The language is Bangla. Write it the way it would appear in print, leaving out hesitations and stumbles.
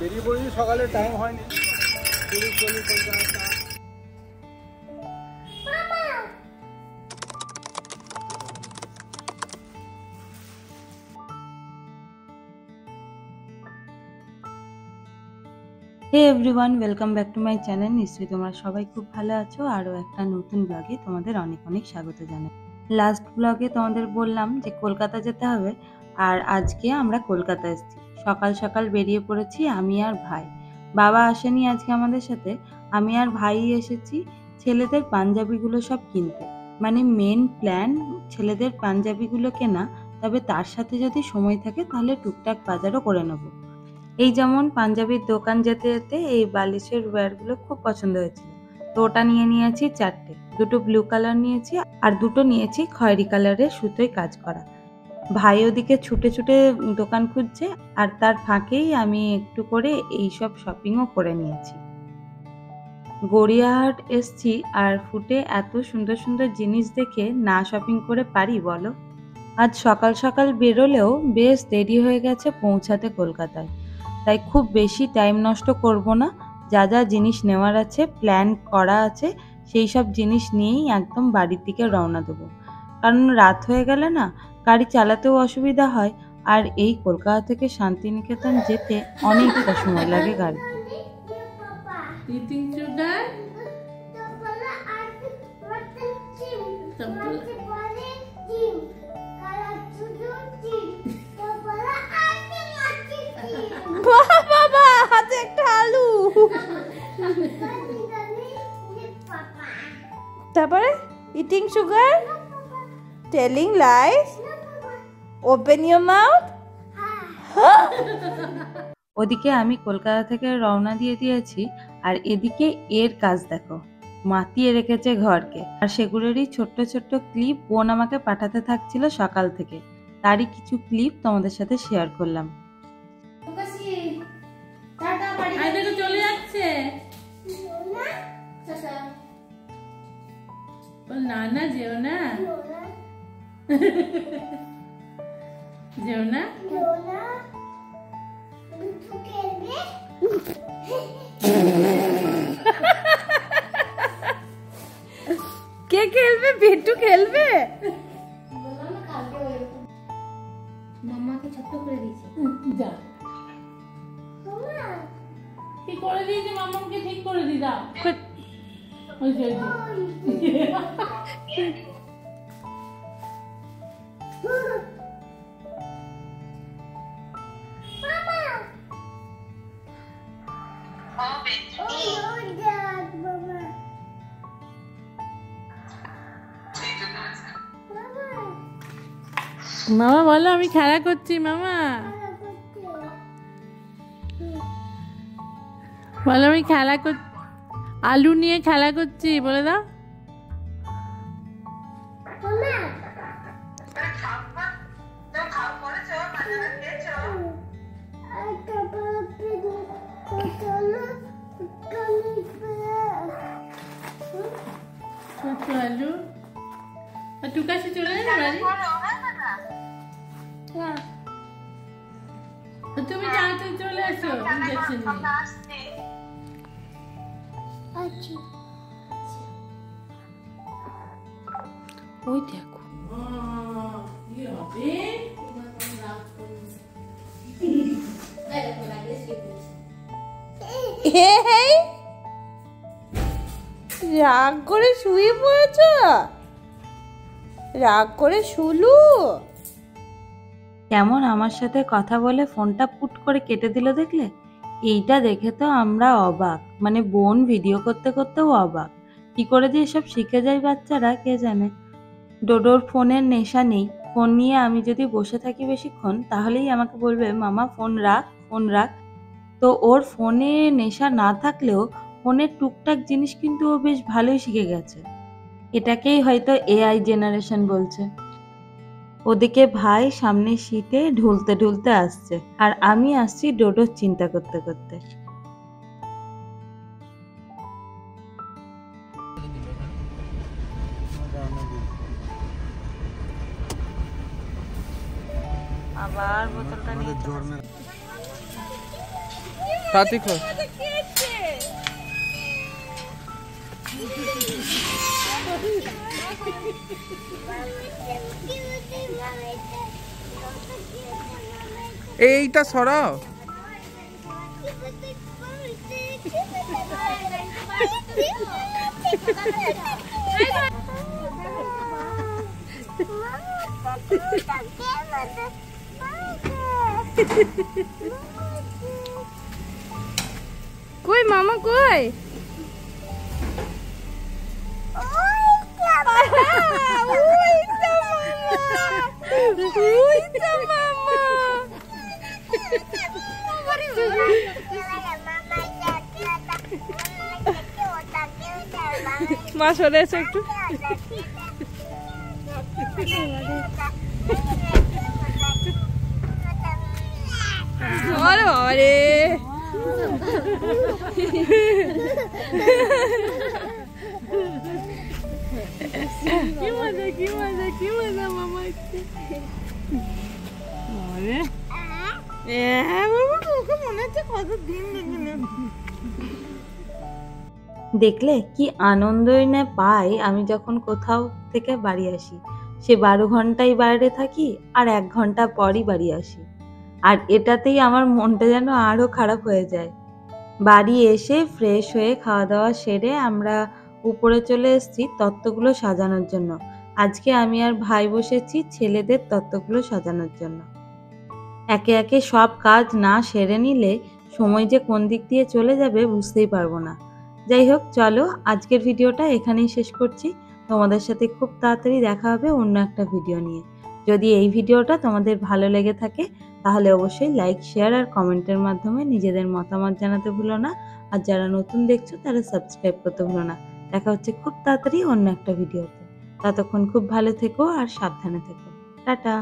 বেরিয়ে পড়েছি সকালে, টাইম হয়নি। Hey everyone, welcome back to my channel. নিশ্চয়ই তোমরা সবাই খুব ভালো আছো। আরও একটা নতুন ব্লগে তোমাদের অনেক অনেক স্বাগত জানাই। লাস্ট ব্লগে তোমাদের বললাম যে কলকাতা যেতে হবে, আর আজকে আমরা কলকাতা এসেছি। সকাল সকাল বেরিয়ে পড়েছি আমি আর ভাই। বাবা আসেনি আজকে আমাদের সাথে, আমি আর ভাই এসেছি ছেলেদের পাঞ্জাবিগুলো সব কিনতে। মানে মেন প্ল্যান ছেলেদের পাঞ্জাবিগুলো কেনা, তবে তার সাথে যদি সময় থাকে তাহলে টুকটাক বাজারও করে নেবো। এই যেমন পাঞ্জাবির দোকান যেতে যেতে এই বালিশের ওয়্যারগুলো খুব পছন্দ হয়েছিল, তো ওটা নিয়ে নিয়েছি 4টে। দুটো ব্লু কালার নিয়েছি আর দুটো নিয়েছি খয়েরি কালারের সুতোয় কাজ করা। ভাই ওদিকে ছুটে ছুটে দোকান খুঁজছে, আর তার ফাঁকেই আমি একটু করে এইসব শপিংও করে নিয়েছি। গড়িয়াহাট এসছি, আর ফুটে এত সুন্দর সুন্দর জিনিস দেখে না শপিং করে পারি বলো? আজ সকাল সকাল বেরোলেও বেশ দেরি হয়ে গেছে পৌঁছাতে কলকাতায়, তাই খুব বেশি টাইম নষ্ট করব না। যা যা জিনিস নেওয়ার আছে, প্ল্যান করা আছে, সেই সব জিনিস নিয়েই একদম বাড়ির দিকে রওনা দেবো। কারণ রাত হয়ে গেলে না গাড়ি চালাতেও অসুবিধা হয়, আর এই কলকাতা থেকে শান্তিনিকেতন যেতে অনেকটা সময় লাগে গাড়িতে। বাবা হাতে একটা আলু, তারপরে eating sugar, telling lines, open your mouth. ওদিকে আমি কলকাতা থেকে রওনা দিয়ে দিয়েছি, আর এদিকে এর কাজ দেখো, মাতিয়ে রেখেছে ঘরকে। আর সেগুলোরই ছোট্ট ছোট্ট ক্লিপ বোন আমাকে পাঠাতে থাকছিল সকাল থেকে, তারই কিছু ক্লিপ তোমাদের সাথে শেয়ার করলাম। চলে যাচ্ছে না না, যেও না, যেও না। কে খেলবে? বিট্টু খেলবে? মাম্মাকে ছোট্ট করে দিয়েছে। যা ঠিক করে দিয়েছি, মাম্মাকে ঠিক করে দি দাও। ওই যে মামা বলো আমি খেলা করছি। মামা বলো আমি খেলা করছি, আলু নিয়ে খেলা করছি, বলে দাও। আলু টুকাশি চলে যাবে বাড়ি। তুমি তাড়াতাড়ি চলে আসো ইনজেকশন নিয়ে। ওই দেখো রাগ করে শুয়ে পড়েছ, রাগ করে শুলু। কেমন আমার সাথে কথা বলে ফোনটা পুট করে কেটে দিল দেখলে? এইটা দেখে তো আমরা অবাক, মানে বোন ভিডিও করতে করতেও অবাক। কি করে যে এসব শিখে যায় বাচ্চারা কে জানে। ডোডোর ফোনের নেশা নেই, ফোন নিয়ে আমি যদি বসে থাকি বেশিক্ষণ তাহলেই আমাকে বলবে মামা ফোন রাখ, ফোন রাখ। তো ওর ফোনে নেশা না থাকলেও ফোনের টুকটাক জিনিস কিন্তু ও বেশ ভালোই শিখে গেছে। এটাকেই হয়তো এআই জেনারেশন বলছে। ওদিকে ভাই সামনের সিটে ঢুলতে ঢুলতে আসছে, আর আমি আসছি ডোডোর চিন্তা করতে করতে। আবার বোতলটা নিয়ে সাথী খো এইটা সরাও। কই মামা কই? মা সরে এসো একটু। আরে কি মজা কি মজা কি মজা মামা। আরে বাবা তোকে মনে হচ্ছে কতদিন দেখিনি। দেখলে কি আনন্দই না পাই আমি যখন কোথাও থেকে বাড়ি আসি। সে 12 ঘন্টাই বাইরে থাকি আর 1 ঘন্টা পরই বাড়ি আসি, আর এটাতেই আমার মনটা যেন আরো খারাপ হয়ে যায়। বাড়ি এসে ফ্রেশ হয়ে খাওয়া দাওয়া সেরে আমরা উপরে চলে এসেছি তত্ত্বগুলো সাজানোর জন্য। আজকে আমি আর ভাই বসেছি ছেলেদের তত্ত্বগুলো সাজানোর জন্য। একে একে সব কাজ না সেরে নিলে সময় যে কোন দিক দিয়ে চলে যাবে বুঝতেই পারবো না। যাই হোক, চলো আজকের ভিডিওটা এখানেই শেষ করছি। তোমাদের সাথে খুব তাড়াতাড়ি দেখা হবে অন্য একটা ভিডিও নিয়ে। যদি এই ভিডিওটা তোমাদের ভালো লেগে থাকে তাহলে অবশ্যই লাইক, শেয়ার আর কমেন্টের মাধ্যমে নিজেদের মতামত জানাতে ভুলো না। আর যারা নতুন দেখছো তারা সাবস্ক্রাইব করতে ভুলো না। দেখা হচ্ছে খুব তাড়াতাড়ি অন্য একটা ভিডিওতে। ততক্ষণ খুব ভালো থেকো আর সাবধানে থেকো। টাটা।